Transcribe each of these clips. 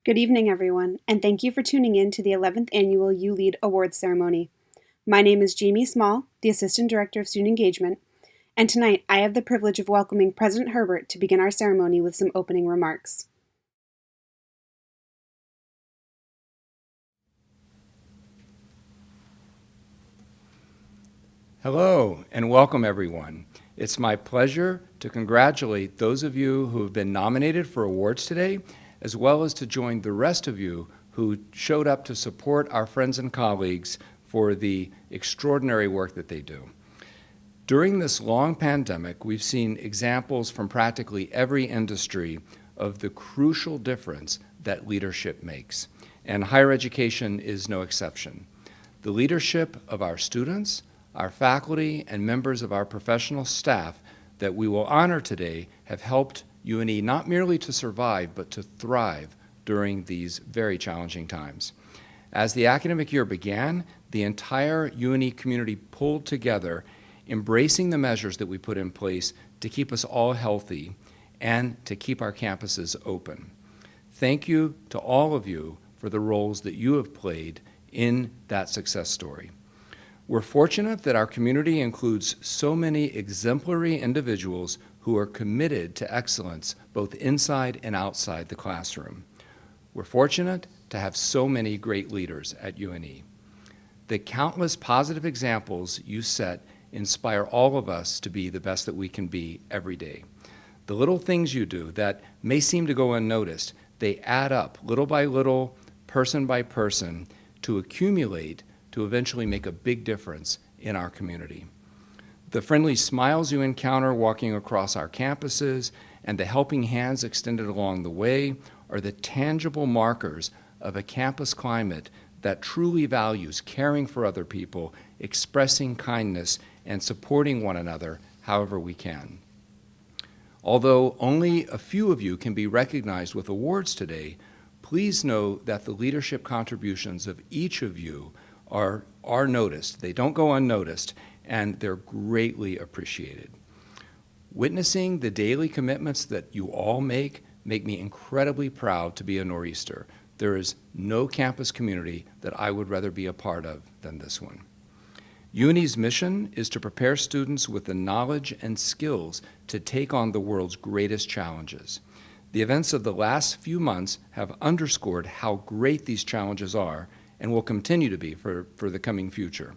Good evening, everyone, and thank you for tuning in to the 11th Annual ULead Award Ceremony. My name is Jamie Small, the Assistant Director of Student Engagement, and tonight I have the privilege of welcoming President Herbert to begin our ceremony with some opening remarks. Hello and welcome everyone. It's my pleasure to congratulate those of you who have been nominated for awards today, as well as to join the rest of you who showed up to support our friends and colleagues for the extraordinary work that they do. During this long pandemic, we've seen examples from practically every industry of the crucial difference that leadership makes, and higher education is no exception. The leadership of our students, our faculty, and members of our professional staff that we will honor today have helped UNE not merely to survive, but to thrive during these very challenging times. As the academic year began, the entire UNE community pulled together, embracing the measures that we put in place to keep us all healthy and to keep our campuses open. Thank you to all of you for the roles that you have played in that success story. We're fortunate that our community includes so many exemplary individuals who are committed to excellence both inside and outside the classroom. We're fortunate to have so many great leaders at UNE. The countless positive examples you set inspire all of us to be the best that we can be every day. The little things you do that may seem to go unnoticed, they add up little by little, person by person, to accumulate to eventually make a big difference in our community. The friendly smiles you encounter walking across our campuses and the helping hands extended along the way are the tangible markers of a campus climate that truly values caring for other people, expressing kindness, and supporting one another however we can. Although only a few of you can be recognized with awards today, please know that the leadership contributions of each of you are noticed. They don't go unnoticed, and they're greatly appreciated. Witnessing the daily commitments that you all make me incredibly proud to be a Nor'easter. There is no campus community that I would rather be a part of than this one. UNE's mission is to prepare students with the knowledge and skills to take on the world's greatest challenges. The events of the last few months have underscored how great these challenges are and will continue to be for the coming future.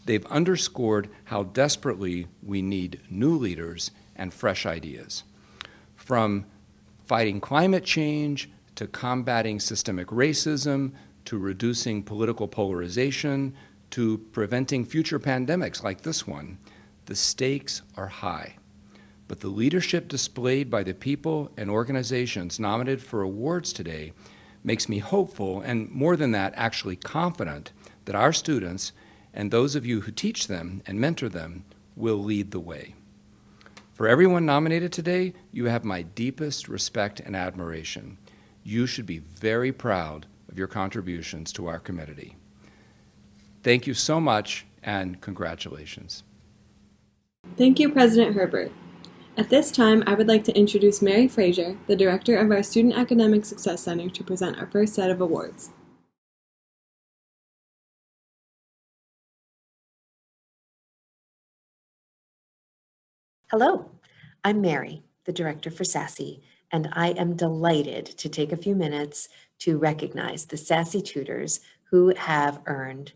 They've underscored how desperately we need new leaders and fresh ideas. From fighting climate change, to combating systemic racism, to reducing political polarization, to preventing future pandemics like this one, the stakes are high. But the leadership displayed by the people and organizations nominated for awards today makes me hopeful, and more than that, actually confident that our students and those of you who teach them and mentor them will lead the way. For everyone nominated today, you have my deepest respect and admiration. You should be very proud of your contributions to our community. Thank you so much, and congratulations. Thank you, President Herbert. At this time, I would like to introduce Mary Frazier, the Director of our Student Academic Success Center, to present our first set of awards. Hello, I'm Mary, the Director for SASC, and I am delighted to take a few minutes to recognize the SASC tutors who have earned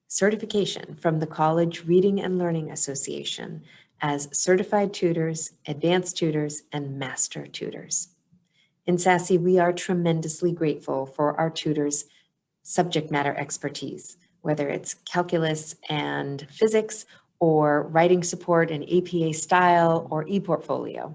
certification from the College Reading and Learning Association as certified tutors, advanced tutors, and master tutors. In SASC, we are tremendously grateful for our tutors' subject matter expertise, whether it's calculus and physics, or writing support in APA style or ePortfolio.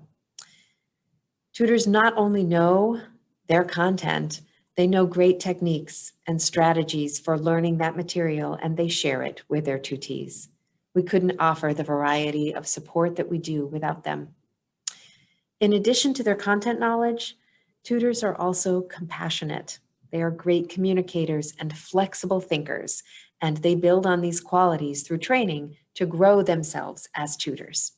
Tutors not only know their content, they know great techniques and strategies for learning that material, and they share it with their tutees. We couldn't offer the variety of support that we do without them. In addition to their content knowledge, tutors are also compassionate. They are great communicators and flexible thinkers, and they build on these qualities through training to grow themselves as tutors.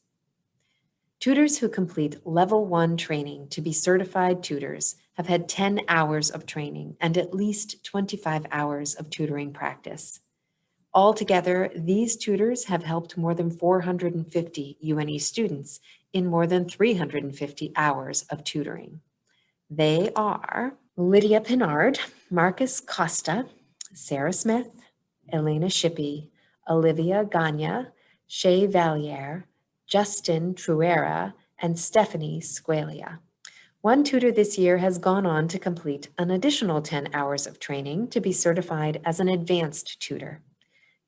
Tutors who complete Level 1 training to be certified tutors have had 10 hours of training and at least 25 hours of tutoring practice. Altogether, these tutors have helped more than 450 UNE students in more than 350 hours of tutoring. They are Lydia Pinard, Marcus Costa, Sarah Smith, Elena Shippey, Olivia Gagna, Shay Valliere, Justin Truera, and Stephanie Squalia. One tutor this year has gone on to complete an additional 10 hours of training to be certified as an advanced tutor.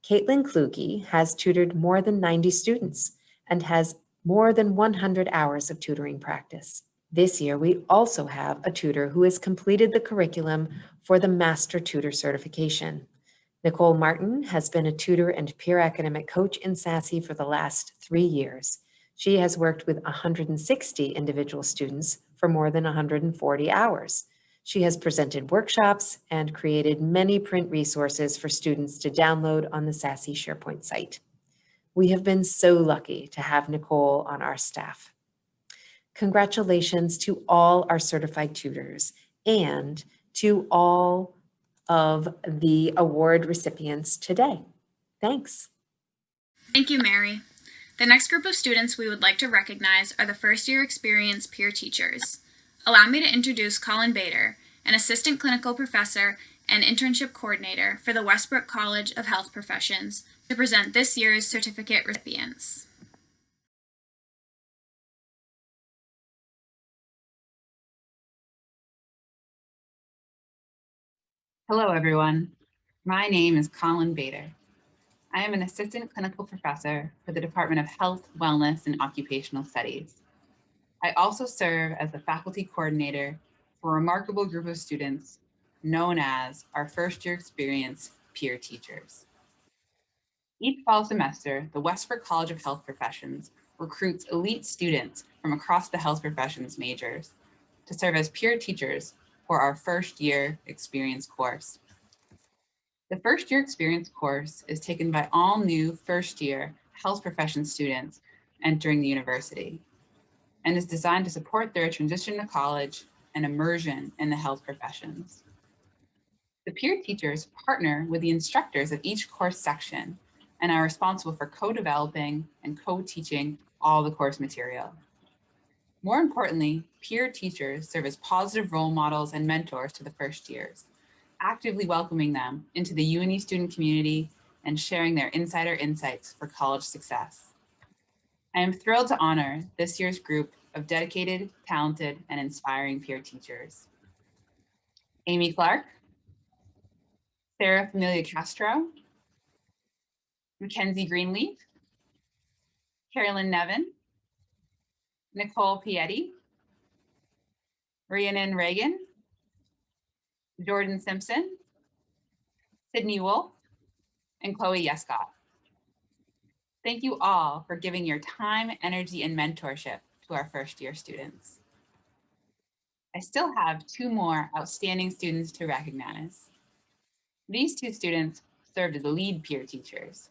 Caitlin Kluge has tutored more than 90 students and has more than 100 hours of tutoring practice. This year, we also have a tutor who has completed the curriculum for the Master Tutor Certification. Nicole Martin has been a tutor and peer academic coach in SASC for the last 3 years. She has worked with 160 individual students for more than 140 hours. She has presented workshops and created many print resources for students to download on the SASC SharePoint site. We have been so lucky to have Nicole on our staff. Congratulations to all our certified tutors and to all of the award recipients today. Thanks. Thank you, Mary. The next group of students we would like to recognize are the first-year experience peer teachers. Allow me to introduce Colin Bader, an assistant clinical professor and internship coordinator for the Westbrook College of Health Professions, to present this year's certificate recipients. Hello, everyone. My name is Colin Bader. I am an assistant clinical professor for the Department of Health, Wellness, and Occupational Studies. I also serve as the faculty coordinator for a remarkable group of students known as our first-year experience peer teachers. Each fall semester, the Westbrook College of Health Professions recruits elite students from across the health professions majors to serve as peer teachers for our first-year experience course. The first-year experience course is taken by all new first-year health profession students entering the university and is designed to support their transition to college and immersion in the health professions. The peer teachers partner with the instructors of each course section and are responsible for co-developing and co-teaching all the course material. More importantly, peer teachers serve as positive role models and mentors to the first years, actively welcoming them into the UNE student community and sharing their insider insights for college success. I am thrilled to honor this year's group of dedicated, talented, and inspiring peer teachers. Amy Clark, Sarah Familia Castro, Mackenzie Greenleaf, Carolyn Nevin, Nicole Piety, Rhiannon Reagan, Jordan Simpson, Sydney Wolf, and Chloe Yescott. Thank you all for giving your time, energy, and mentorship to our first-year students. I still have 2 more outstanding students to recognize. These 2 students served as lead peer teachers,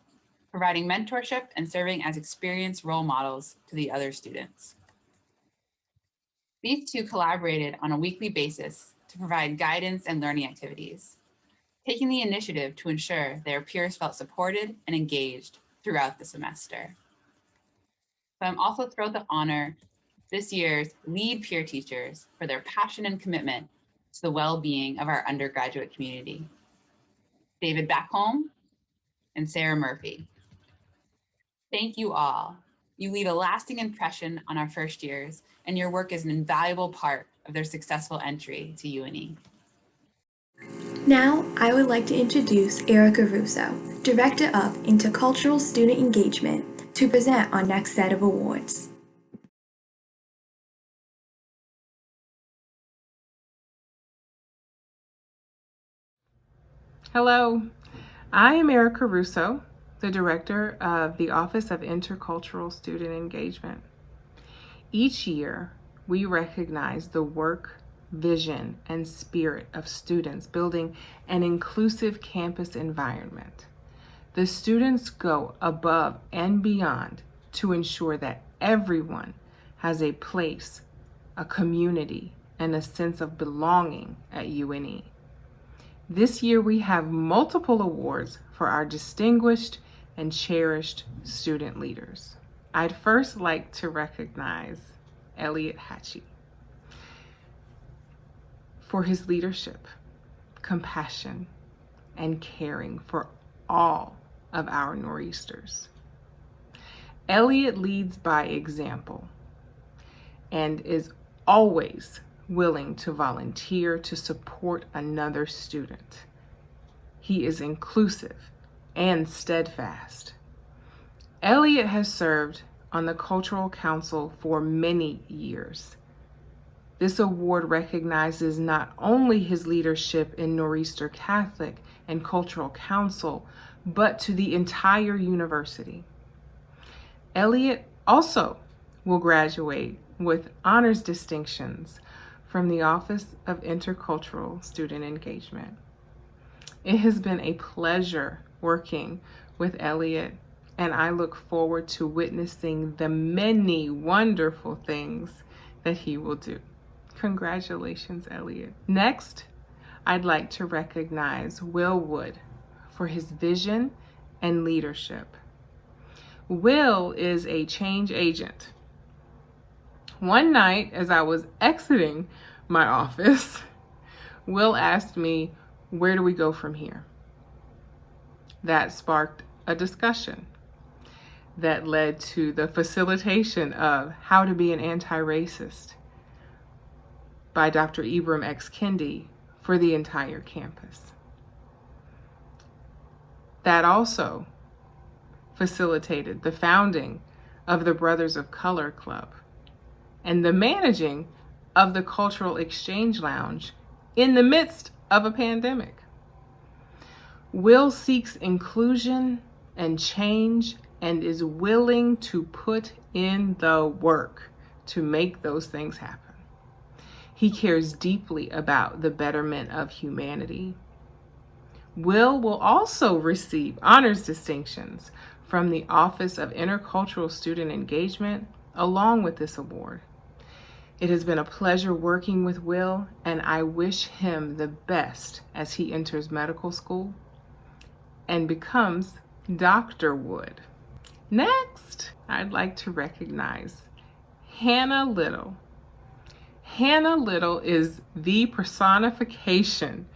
providing mentorship and serving as experienced role models to the other students. These 2 collaborated on a weekly basis to provide guidance and learning activities, taking the initiative to ensure their peers felt supported and engaged throughout the semester. So I'm also thrilled to honor this year's lead peer teachers for their passion and commitment to the well-being of our undergraduate community. David Backholm and Sarah Murphy. Thank you all. You leave a lasting impression on our first years, and your work is an invaluable part of their successful entry to UNE. Now, I would like to introduce Erica Russo, Director of Intercultural Student Engagement, to present our next set of awards. Hello, I am Erica Russo, the Director of the Office of Intercultural Student Engagement. Each year, we recognize the work, vision, and spirit of students building an inclusive campus environment. The students go above and beyond to ensure that everyone has a place, a community, and a sense of belonging at UNE. This year we have multiple awards for our distinguished and cherished student leaders. I'd first like to recognize Elliot Hatchie for his leadership, compassion, and caring for all of our Nor'easters. Elliot leads by example and is always willing to volunteer to support another student. He is inclusive and steadfast. Elliot has served on the Cultural Council for many years. This award recognizes not only his leadership in Nor'easter Catholic and Cultural Council, but to the entire university. Elliot also will graduate with honors distinctions from the Office of Intercultural Student Engagement. It has been a pleasure working with Elliot, and I look forward to witnessing the many wonderful things that he will do. Congratulations, Elliot. Next, I'd like to recognize Will Wood for his vision and leadership. Will is a change agent. One night, as I was exiting my office, Will asked me, "Where do we go from here?" That sparked a discussion that led to the facilitation of How to Be an Anti-Racist by Dr. Ibram X. Kendi for the entire campus. That also facilitated the founding of the Brothers of Color Club and the managing of the Cultural Exchange Lounge in the midst of a pandemic. Will seeks inclusion and change and is willing to put in the work to make those things happen. He cares deeply about the betterment of humanity. Will also receive honors distinctions from the Office of Intercultural Student Engagement along with this award. It has been a pleasure working with Will, and I wish him the best as he enters medical school and becomes Dr. Wood. Next, I'd like to recognize Hannah Little. Hannah Little is the personification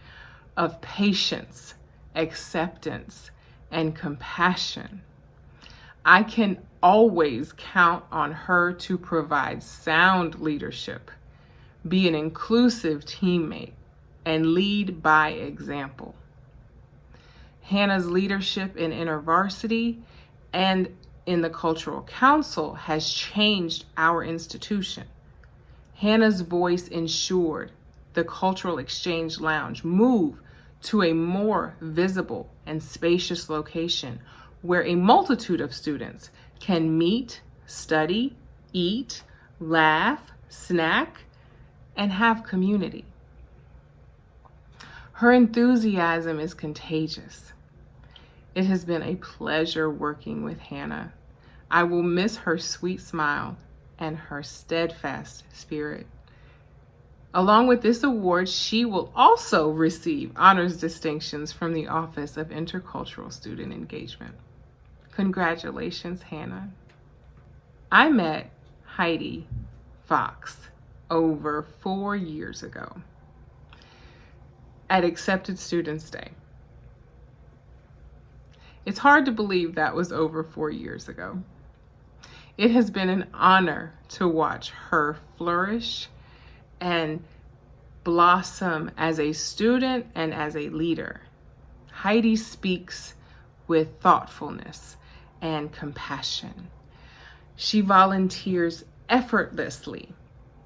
of patience, acceptance, and compassion. I can always count on her to provide sound leadership, be an inclusive teammate, and lead by example. Hannah's leadership in InterVarsity and in the Cultural Council has changed our institution. Hannah's voice ensured the Cultural Exchange Lounge move to a more visible and spacious location where a multitude of students can meet, study, eat, laugh, snack, and have community. Her enthusiasm is contagious. It has been a pleasure working with Hannah. I will miss her sweet smile and her steadfast spirit. Along with this award, she will also receive honors distinctions from the Office of Intercultural Student Engagement. Congratulations, Hannah. I met Heidi Fox over 4 years ago at Accepted Students Day. It's hard to believe that was over 4 years ago. It has been an honor to watch her flourish and blossom as a student and as a leader. Heidi speaks with thoughtfulness and compassion. She volunteers effortlessly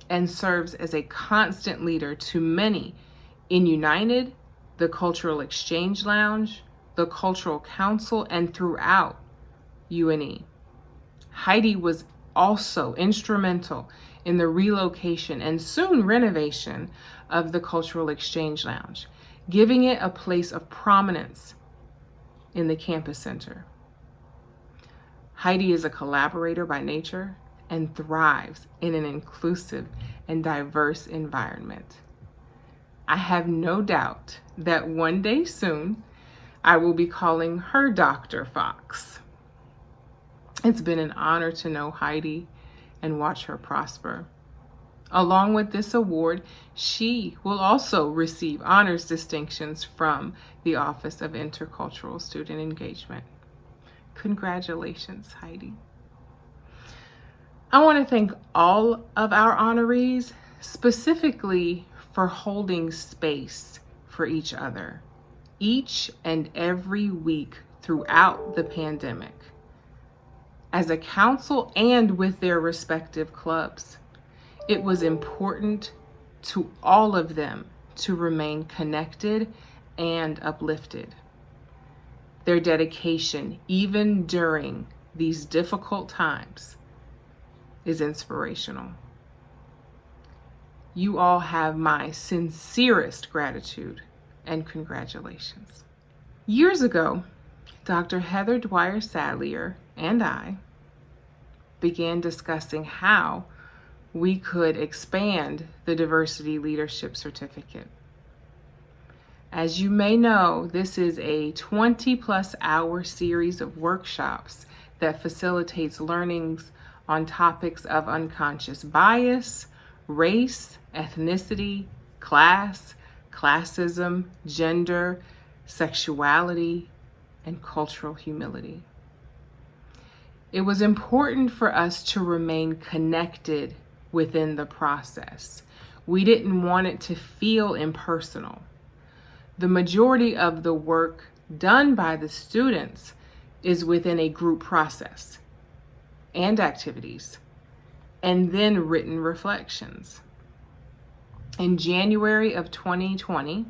and serves as a constant leader to many in United, the Cultural Exchange Lounge, the Cultural Council, and throughout UNE. Heidi was also instrumental in the relocation and soon renovation of the Cultural Exchange Lounge, giving it a place of prominence in the campus center. Heidi is a collaborator by nature and thrives in an inclusive and diverse environment. I have no doubt that one day soon, I will be calling her Dr. Fox. It's been an honor to know Heidi and watch her prosper. Along with this award, she will also receive honors distinctions from the Office of Intercultural Student Engagement. Congratulations, Heidi. I want to thank all of our honorees, specifically for holding space for each other each and every week throughout the pandemic, as a council and with their respective clubs. It was important to all of them to remain connected and uplifted. Their dedication, even during these difficult times, is inspirational. You all have my sincerest gratitude and congratulations. Years ago, Dr. Heather Dwyer-Sadlier and I began discussing how we could expand the Diversity Leadership Certificate. As you may know, this is a 20+ hour series of workshops that facilitates learnings on topics of unconscious bias, race, ethnicity, class, classism, gender, sexuality, and cultural humility. It was important for us to remain connected within the process. We didn't want it to feel impersonal. The majority of the work done by the students is within a group process and activities, and then written reflections. In January of 2020,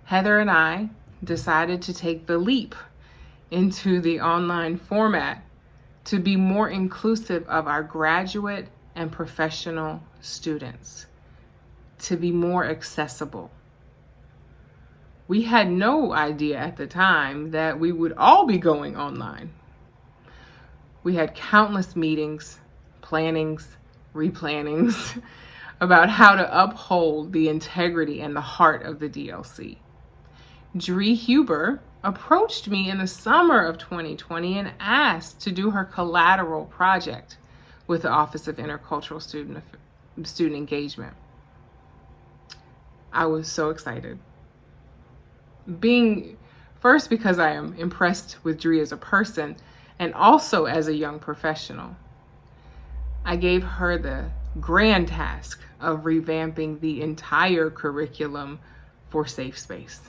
Heather and I decided to take the leap into the online format to be more inclusive of our graduate and professional students, to be more accessible. We had no idea at the time that we would all be going online. We had countless meetings, plannings, replannings about how to uphold the integrity and the heart of the DLC. Dree Huber approached me in the summer of 2020 and asked to do her collateral project with the Office of Intercultural Student Engagement. I was so excited. First, because I am impressed with Dree as a person and also as a young professional. I gave her the grand task of revamping the entire curriculum for Safe Space.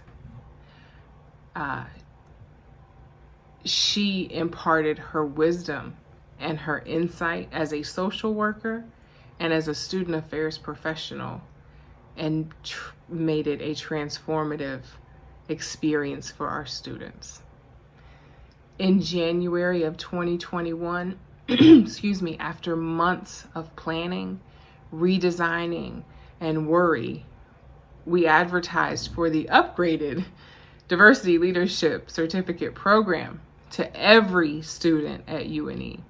She imparted her wisdom and her insight as a social worker and as a student affairs professional, and made it a transformative experience for our students. In January of 2021, after months of planning, redesigning, and worry, we advertised for the upgraded Diversity Leadership Certificate program to every student at UNE.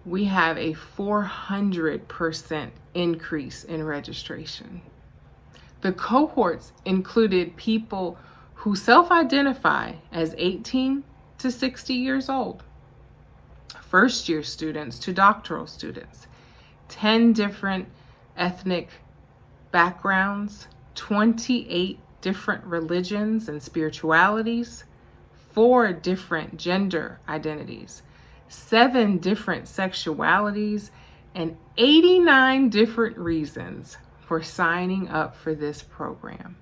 We have a 400% increase in registration. The cohorts included people who self-identify as 18 to 60 years old, first-year students to doctoral students, 10 different ethnic backgrounds, 28 different religions and spiritualities, 4 different gender identities, 7 different sexualities, and 89 different reasons for signing up for this program.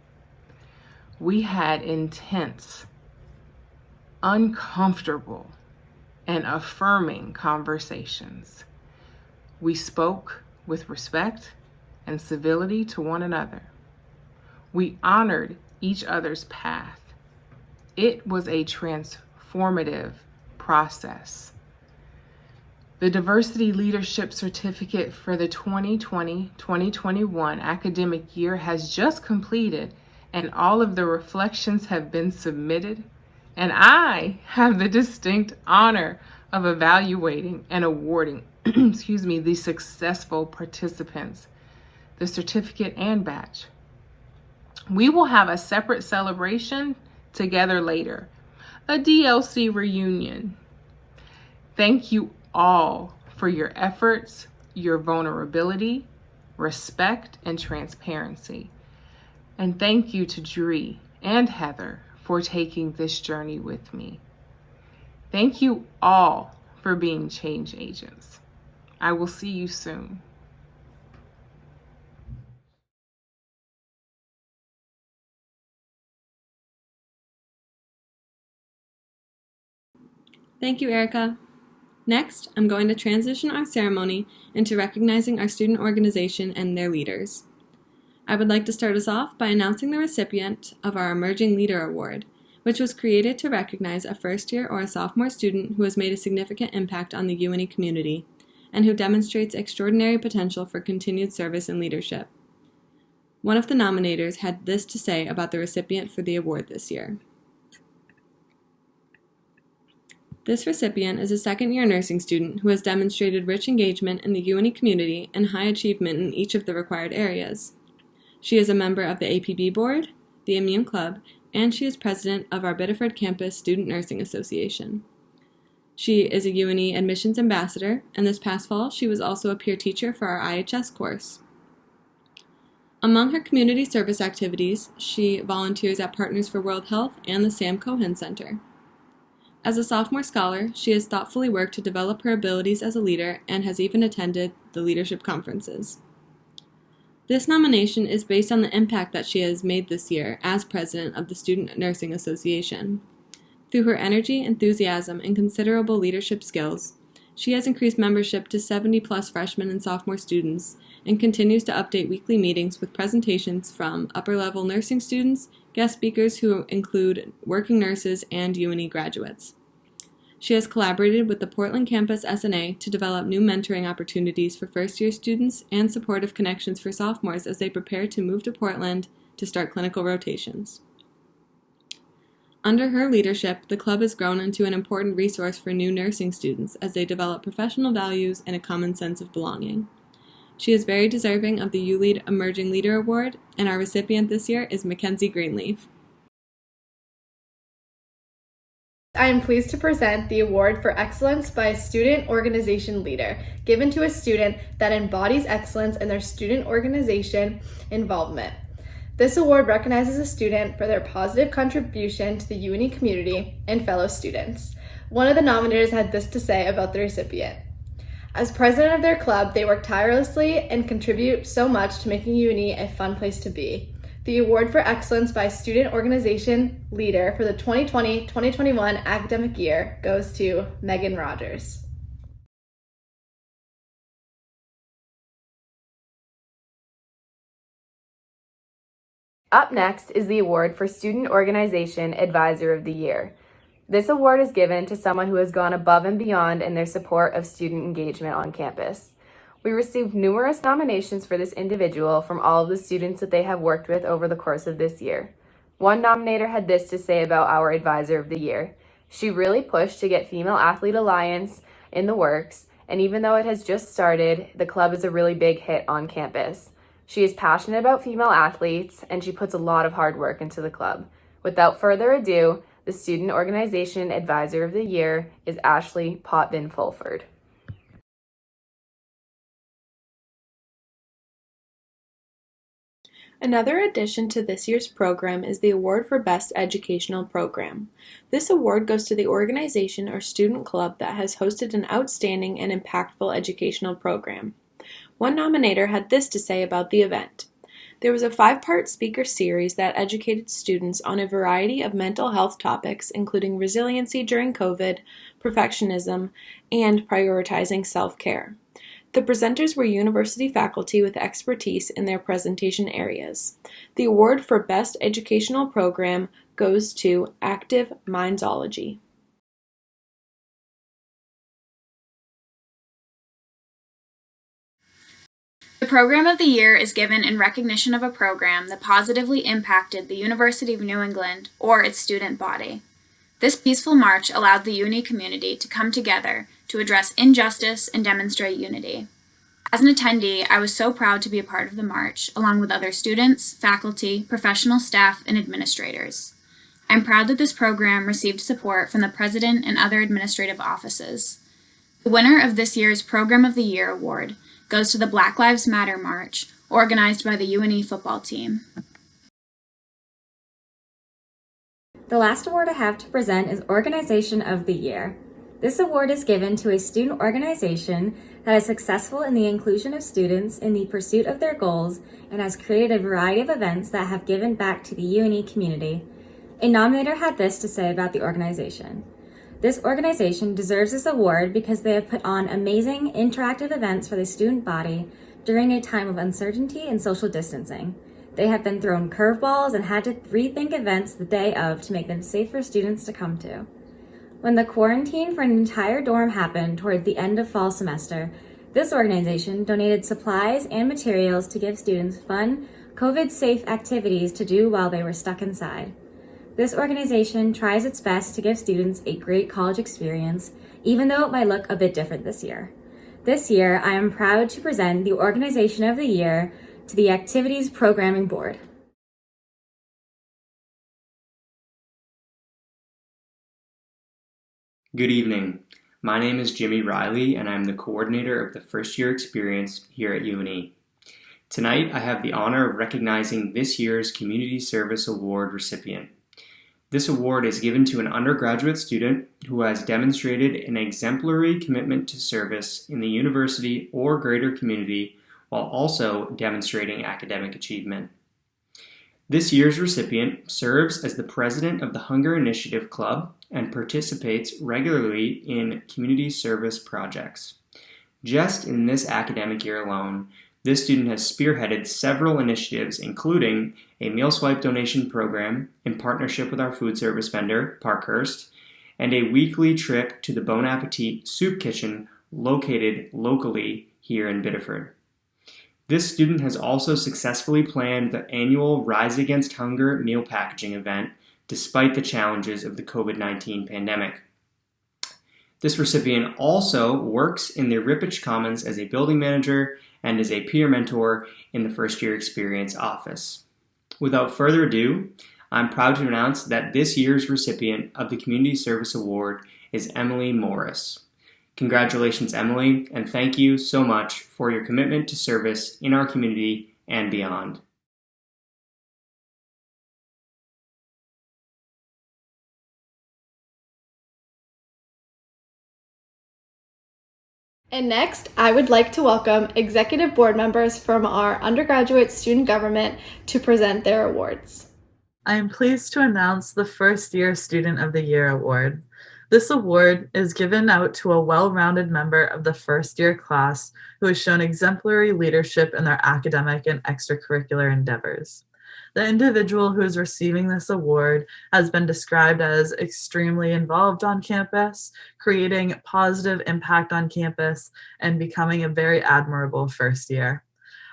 We had intense, uncomfortable, and affirming conversations. We spoke with respect and civility to one another. We honored each other's path. It was a transformative process. The Diversity Leadership Certificate for the 2020-2021 academic year has just completed, and all of the reflections have been submitted, and I have the distinct honor of evaluating and awarding the successful participants, the certificate and badge. We will have a separate celebration together later, a DLC reunion. Thank you all for your efforts, your vulnerability, respect, and transparency. And thank you to Dree and Heather for taking this journey with me. Thank you all for being change agents. I will see you soon. Thank you, Erica. Next, I'm going to transition our ceremony into recognizing our student organization and their leaders. I would like to start us off by announcing the recipient of our Emerging Leader Award, which was created to recognize a first-year or a sophomore student who has made a significant impact on the UNE community and who demonstrates extraordinary potential for continued service and leadership. One of the nominators had this to say about the recipient for the award this year. This recipient is a second-year nursing student who has demonstrated rich engagement in the UNE community and high achievement in each of the required areas. She is a member of the APB board, the Immune Club, and she is president of our Biddeford Campus Student Nursing Association. She is a UNE admissions ambassador, and this past fall she was also a peer teacher for our IHS course. Among her community service activities, she volunteers at Partners for World Health and the Sam Cohen Center. As a sophomore scholar, she has thoughtfully worked to develop her abilities as a leader and has even attended the leadership conferences. This nomination is based on the impact that she has made this year as president of the Student Nursing Association. Through her energy, enthusiasm, and considerable leadership skills, she has increased membership to 70+ freshmen and sophomore students and continues to update weekly meetings with presentations from upper-level nursing students, guest speakers who include working nurses, and UNE graduates. She has collaborated with the Portland campus SNA to develop new mentoring opportunities for first-year students and supportive connections for sophomores as they prepare to move to Portland to start clinical rotations. Under her leadership, the club has grown into an important resource for new nursing students as they develop professional values and a common sense of belonging. She is very deserving of the ULead Emerging Leader Award, and our recipient this year is Mackenzie Greenleaf. I am pleased to present the Award for Excellence by a Student Organization Leader, given to a student that embodies excellence in their student organization involvement. This award recognizes a student for their positive contribution to the UNE community and fellow students. One of the nominators had this to say about the recipient. As president of their club, they work tirelessly and contribute so much to making UNE a fun place to be. The Award for Excellence by Student Organization Leader for the 2020-2021 academic year goes to Megan Rogers. Up next is the Award for Student Organization Advisor of the Year. This award is given to someone who has gone above and beyond in their support of student engagement on campus. We received numerous nominations for this individual from all of the students that they have worked with over the course of this year. One nominator had this to say about our Advisor of the Year. She really pushed to get Female Athlete Alliance in the works, and even though it has just started, the club is a really big hit on campus. She is passionate about female athletes, and she puts a lot of hard work into the club. Without further ado, the Student Organization Advisor of the Year is Ashley Potvin-Fulford. Another addition to this year's program is the Award for Best Educational Program. This award goes to the organization or student club that has hosted an outstanding and impactful educational program. One nominator had this to say about the event. There was a 5-part speaker series that educated students on a variety of mental health topics, including resiliency during COVID, perfectionism, and prioritizing self-care. The presenters were university faculty with expertise in their presentation areas. The award for Best Educational Program goes to Active Mindsology. The Program of the Year is given in recognition of a program that positively impacted the University of New England or its student body. This peaceful march allowed the UNE community to come together to address injustice and demonstrate unity. As an attendee, I was so proud to be a part of the march, along with other students, faculty, professional staff, and administrators. I'm proud that this program received support from the President and other administrative offices. The winner of this year's Program of the Year award goes to the Black Lives Matter March, organized by the UNE football team. The last award I have to present is Organization of the Year. This award is given to a student organization that is successful in the inclusion of students in the pursuit of their goals and has created a variety of events that have given back to the UNE community. A nominator had this to say about the organization. This organization deserves this award because they have put on amazing interactive events for the student body during a time of uncertainty and social distancing. They have been thrown curveballs and had to rethink events the day of to make them safe for students to come to. When the quarantine for an entire dorm happened toward the end of fall semester, this organization donated supplies and materials to give students fun, COVID-safe activities to do while they were stuck inside. This organization tries its best to give students a great college experience, even though it might look a bit different this year. This year, I am proud to present the Organization of the Year to the Activities Programming Board. Good evening. My name is Jimmy Riley, and I'm the coordinator of the first year experience here at UNE. Tonight, I have the honor of recognizing this year's Community Service Award recipient. This award is given to an undergraduate student who has demonstrated an exemplary commitment to service in the university or greater community while also demonstrating academic achievement. This year's recipient serves as the president of the Hunger Initiative Club and participates regularly in community service projects. Just in this academic year alone, this student has spearheaded several initiatives, including a meal swipe donation program in partnership with our food service vendor, Parkhurst, and a weekly trip to the Bon Appetit Soup Kitchen located locally here in Biddeford. This student has also successfully planned the annual Rise Against Hunger meal packaging event despite the challenges of the COVID-19 pandemic. This recipient also works in the Rippich Commons as a building manager and is a peer mentor in the first year experience office. Without further ado, I'm proud to announce that this year's recipient of the Community Service Award is Emily Morris. Congratulations, Emily, and thank you so much for your commitment to service in our community and beyond. And next, I would like to welcome executive board members from our Undergraduate Student Government to present their awards. I am pleased to announce the First Year Student of the Year Award. This award is given out to a well-rounded member of the first year class who has shown exemplary leadership in their academic and extracurricular endeavors. The individual who is receiving this award has been described as extremely involved on campus, creating positive impact on campus, and becoming a very admirable first year.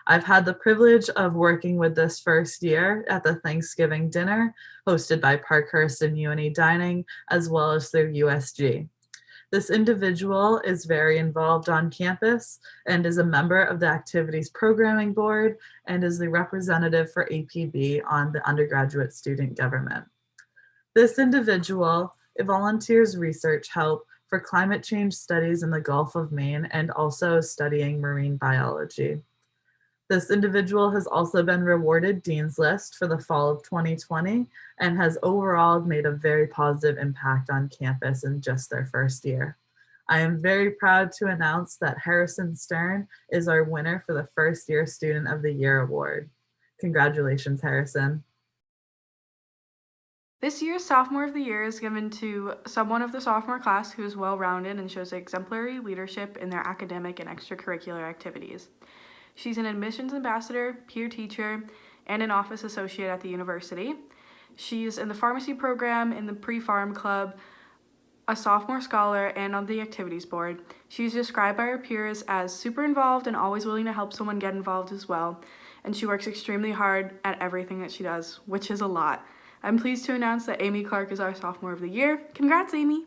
I've had the privilege of working with this first year at the Thanksgiving dinner hosted by Parkhurst and UNE Dining, as well as through USG. This individual is very involved on campus and is a member of the Activities Programming Board and is the representative for APB on the Undergraduate Student Government. This individual volunteers research help for climate change studies in the Gulf of Maine and also studying marine biology. This individual has also been rewarded Dean's List for the fall of 2020 and has overall made a very positive impact on campus in just their first year. I am very proud to announce that Harrison Stern is our winner for the First Year Student of the Year Award. Congratulations, Harrison. This year's Sophomore of the Year is given to someone of the sophomore class who is well-rounded and shows exemplary leadership in their academic and extracurricular activities. She's an admissions ambassador, peer teacher, and an office associate at the university. She's in the pharmacy program, in the pre-pharm club, a sophomore scholar, and on the activities board. She's described by her peers as super involved and always willing to help someone get involved as well. And she works extremely hard at everything that she does, which is a lot. I'm pleased to announce that Amy Clark is our Sophomore of the Year. Congrats, Amy!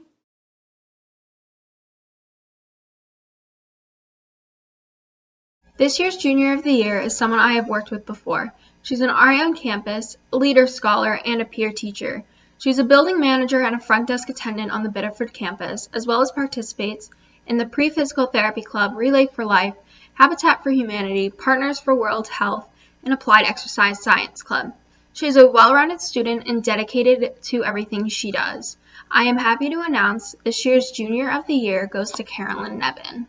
This year's Junior of the Year is someone I have worked with before. She's an RA on campus, a Leader Scholar, and a peer teacher. She's a building manager and a front desk attendant on the Biddeford campus, as well as participates in the Pre-Physical Therapy Club, Relay for Life, Habitat for Humanity, Partners for World Health, and Applied Exercise Science Club. She is a well-rounded student and dedicated to everything she does. I am happy to announce this year's Junior of the Year goes to Carolyn Nevin.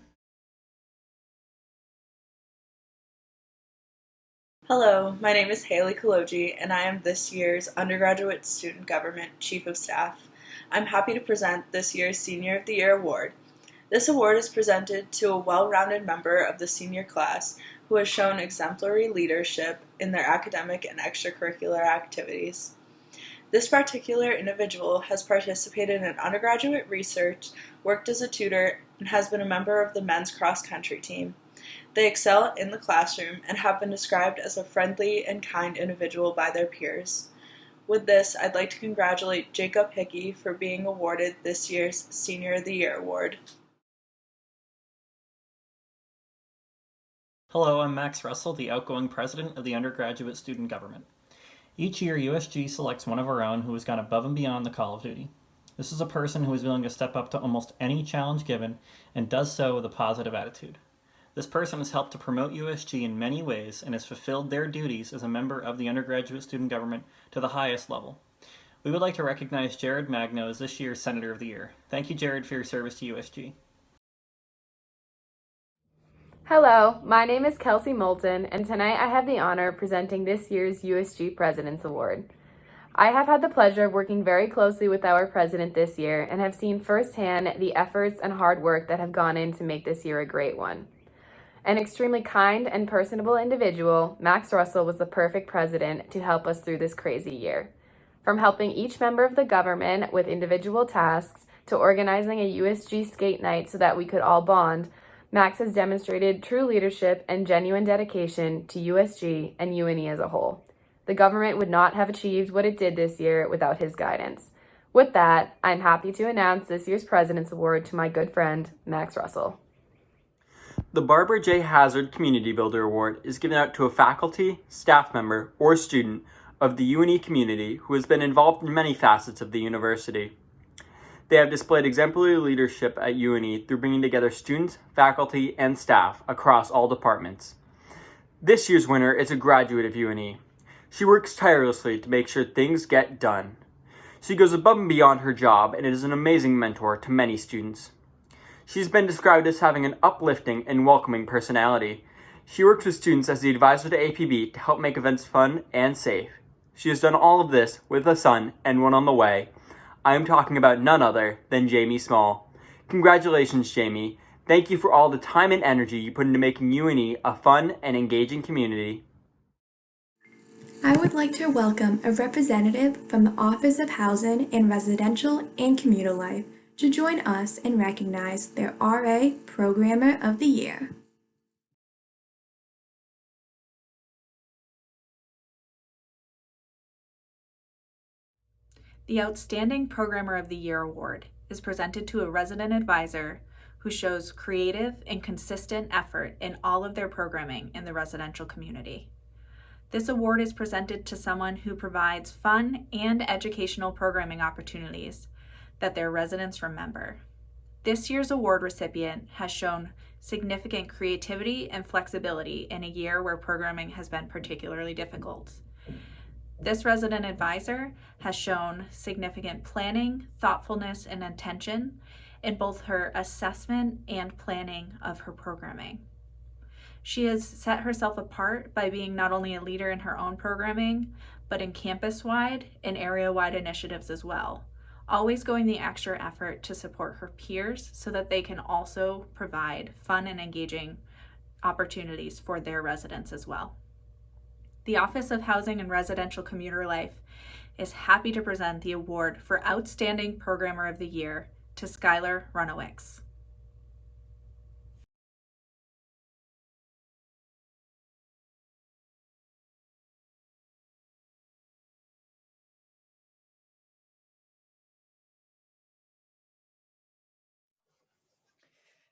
Hello, my name is Haley Kaloji, and I am this year's Undergraduate Student Government Chief of Staff. I'm happy to present this year's Senior of the Year Award. This award is presented to a well-rounded member of the senior class who has shown exemplary leadership in their academic and extracurricular activities. This particular individual has participated in undergraduate research, worked as a tutor, and has been a member of the men's cross-country team. They excel in the classroom and have been described as a friendly and kind individual by their peers. With this, I'd like to congratulate Jacob Hickey for being awarded this year's Senior of the Year Award. Hello, I'm Max Russell, the outgoing president of the Undergraduate Student Government. Each year, USG selects one of our own who has gone above and beyond the call of duty. This is a person who is willing to step up to almost any challenge given and does so with a positive attitude. This person has helped to promote USG in many ways and has fulfilled their duties as a member of the Undergraduate Student Government to the highest level. We would like to recognize Jared Magno as this year's Senator of the Year. Thank you, Jared, for your service to USG. Hello, my name is Kelsey Moulton, and tonight I have the honor of presenting this year's USG President's Award. I have had the pleasure of working very closely with our president this year and have seen firsthand the efforts and hard work that have gone in to make this year a great one. An extremely kind and personable individual, Max Russell was the perfect president to help us through this crazy year. From helping each member of the government with individual tasks to organizing a USG skate night so that we could all bond, Max has demonstrated true leadership and genuine dedication to USG and UNE as a whole. The government would not have achieved what it did this year without his guidance. With that, I'm happy to announce this year's President's Award to my good friend, Max Russell. The Barbara J. Hazard Community Builder Award is given out to a faculty, staff member, or student of the UNE community who has been involved in many facets of the university. They have displayed exemplary leadership at UNE through bringing together students, faculty, and staff across all departments. This year's winner is a graduate of UNE. She works tirelessly to make sure things get done. She goes above and beyond her job and is an amazing mentor to many students. She's been described as having an uplifting and welcoming personality. She works with students as the advisor to APB to help make events fun and safe. She has done all of this with a son and one on the way. I am talking about none other than Jamie Small. Congratulations, Jamie. Thank you for all the time and energy you put into making UNE a fun and engaging community. I would like to welcome a representative from the Office of Housing and Residential and Commuter Life to join us and recognize their RA Programmer of the Year. The Outstanding Programmer of the Year Award is presented to a resident advisor who shows creative and consistent effort in all of their programming in the residential community. This award is presented to someone who provides fun and educational programming opportunities that their residents remember. This year's award recipient has shown significant creativity and flexibility in a year where programming has been particularly difficult. This resident advisor has shown significant planning, thoughtfulness, and attention in both her assessment and planning of her programming. She has set herself apart by being not only a leader in her own programming, but in campus-wide and area-wide initiatives as well, always going the extra effort to support her peers so that they can also provide fun and engaging opportunities for their residents as well. The Office of Housing and Residential Commuter Life is happy to present the award for Outstanding Programmer of the Year to Skylar Runowicz.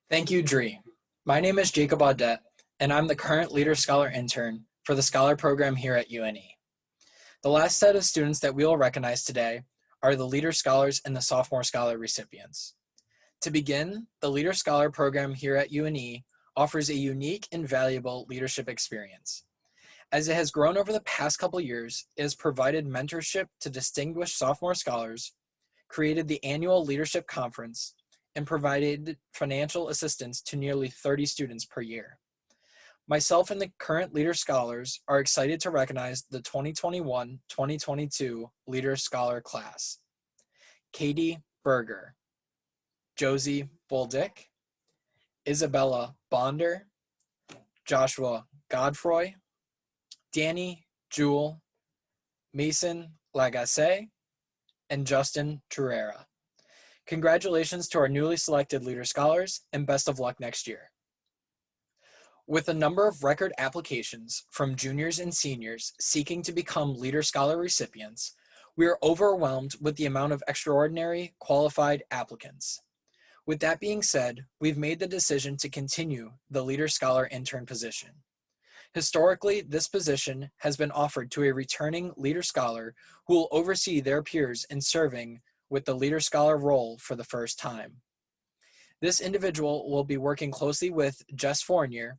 Thank you, Dree. My name is Jacob Audette, and I'm the current Leader Scholar intern for the Scholar program here at UNE. The last set of students that we will recognize today are the Leader Scholars and the Sophomore Scholar recipients. To begin, the Leader Scholar program here at UNE offers a unique and valuable leadership experience. As it has grown over the past couple years, it has provided mentorship to distinguished sophomore scholars, created the annual leadership conference, and provided financial assistance to nearly 30 students per year. Myself and the current Leader Scholars are excited to recognize the 2021-2022 Leader Scholar class. Katie Berger, Josie Boldick, Isabella Bonder, Joshua Godfroy, Danny Jewell, Mason Lagasse, and Justin Torreira. Congratulations to our newly selected Leader Scholars, and best of luck next year. With a number of record applications from juniors and seniors seeking to become Leader Scholar recipients, we are overwhelmed with the amount of extraordinary qualified applicants. With that being said, we've made the decision to continue the Leader Scholar intern position. Historically, this position has been offered to a returning Leader Scholar who will oversee their peers in serving with the Leader Scholar role for the first time. This individual will be working closely with Jess Fournier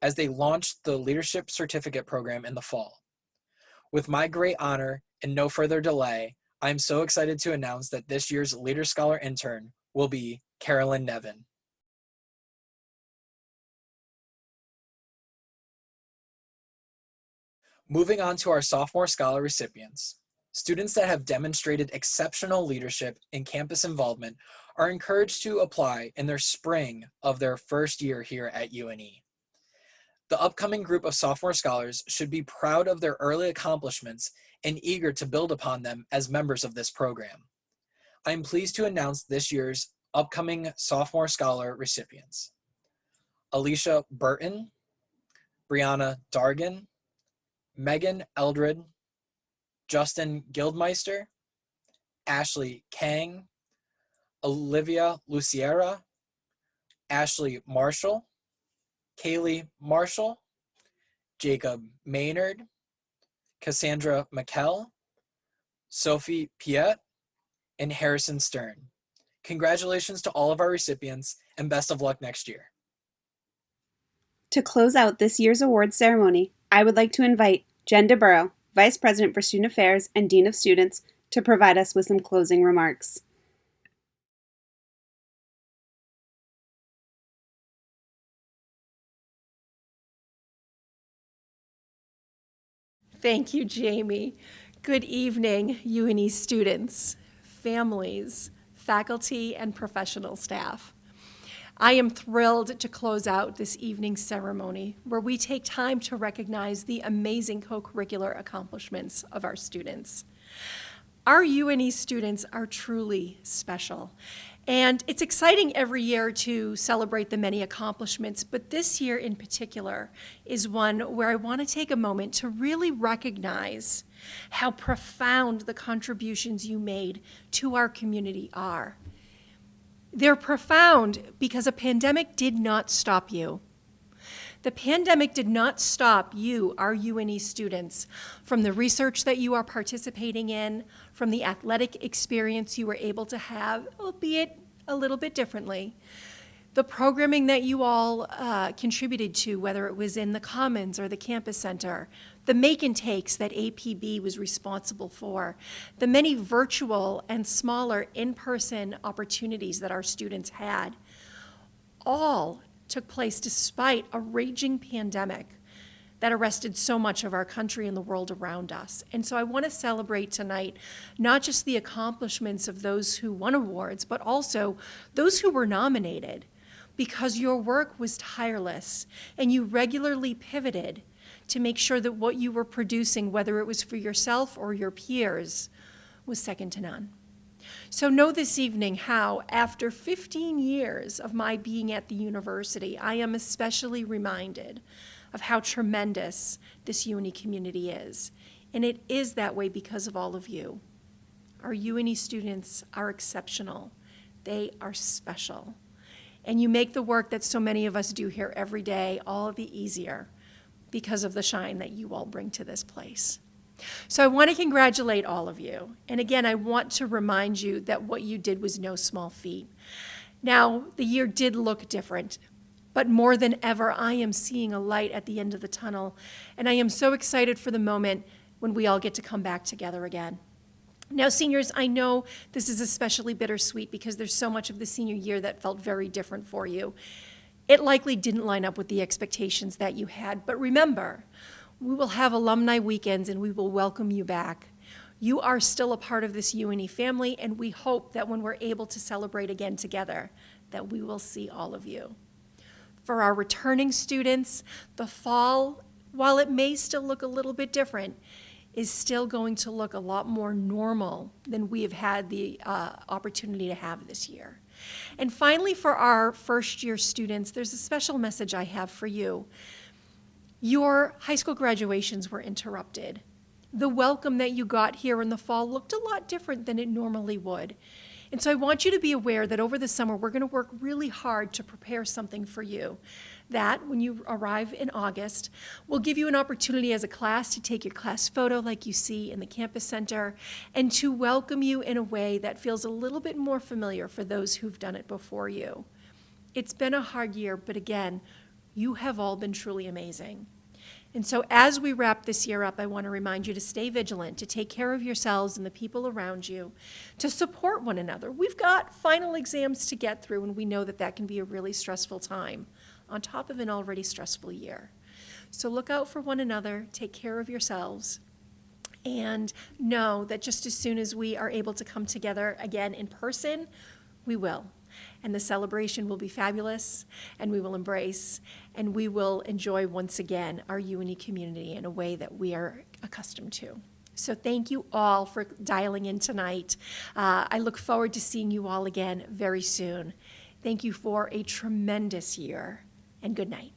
as they launch the Leadership Certificate program in the fall. With my great honor and no further delay, I am so excited to announce that this year's Leader Scholar intern will be Carolyn Nevin. Moving on to our Sophomore Scholar recipients. Students that have demonstrated exceptional leadership and campus involvement are encouraged to apply in their spring of their first year here at UNE. The upcoming group of Sophomore Scholars should be proud of their early accomplishments and eager to build upon them as members of this program. I am pleased to announce this year's upcoming Sophomore Scholar recipients. Alicia Burton, Brianna Dargan, Megan Eldred, Justin Guildmeister, Ashley Kang, Olivia Luciera, Ashley Marshall, Kaylee Marshall, Jacob Maynard, Cassandra McKell, Sophie Piet, and Harrison Stern. Congratulations to all of our recipients, and best of luck next year. To close out this year's awards ceremony, I would like to invite Jen DeBurrow, Vice President for Student Affairs and Dean of Students, to provide us with some closing remarks. Thank you, Jamie. Good evening, UNE students, families, faculty, and professional staff. I am thrilled to close out this evening's ceremony where we take time to recognize the amazing co-curricular accomplishments of our students. Our UNE students are truly special, and it's exciting every year to celebrate the many accomplishments, but this year in particular is one where I want to take a moment to really recognize how profound the contributions you made to our community are. They're profound because a pandemic did not stop you. The pandemic did not stop you, our UNE students, from the research that you are participating in, from the athletic experience you were able to have, albeit a little bit differently, the programming that you all contributed to, whether it was in the Commons or the Campus Center, the make and takes that APB was responsible for, the many virtual and smaller in-person opportunities that our students had, all took place despite a raging pandemic that arrested so much of our country and the world around us. And so I want to celebrate tonight not just the accomplishments of those who won awards, but also those who were nominated, because your work was tireless and you regularly pivoted to make sure that what you were producing, whether it was for yourself or your peers, was second to none. So know this evening how, after 15 years of my being at the university, I am especially reminded of how tremendous this UNE community is. And it is that way because of all of you. Our UNE students are exceptional. They are special. And you make the work that so many of us do here every day all the easier because of the shine that you all bring to this place. So I want to congratulate all of you. And again, I want to remind you that what you did was no small feat. Now, the year did look different, but more than ever, I am seeing a light at the end of the tunnel. And I am so excited for the moment when we all get to come back together again. Now, seniors, I know this is especially bittersweet because there's so much of the senior year that felt very different for you. It likely didn't line up with the expectations that you had, but remember, we will have alumni weekends and we will welcome you back. You are still a part of this UNE family, and we hope that when we're able to celebrate again together, that we will see all of you. For our returning students, the fall, while it may still look a little bit different, is still going to look a lot more normal than we have had the opportunity to have this year. And finally, for our first year students, there's a special message I have for you. Your high school graduations were interrupted. The welcome that you got here in the fall looked a lot different than it normally would. And so I want you to be aware that over the summer, we're going to work really hard to prepare something for you. That, when you arrive in August, will give you an opportunity as a class to take your class photo like you see in the campus center and to welcome you in a way that feels a little bit more familiar for those who've done it before you. It's been a hard year, but again, you have all been truly amazing. And so as we wrap this year up, I want to remind you to stay vigilant, to take care of yourselves and the people around you, to support one another. We've got final exams to get through, and we know that that can be a really stressful time on top of an already stressful year. So look out for one another, take care of yourselves, and know that just as soon as we are able to come together again in person, we will. And the celebration will be fabulous, and we will embrace, and we will enjoy once again our UNE community in a way that we are accustomed to. So thank you all for dialing in tonight. I look forward to seeing you all again very soon. Thank you for a tremendous year, and good night.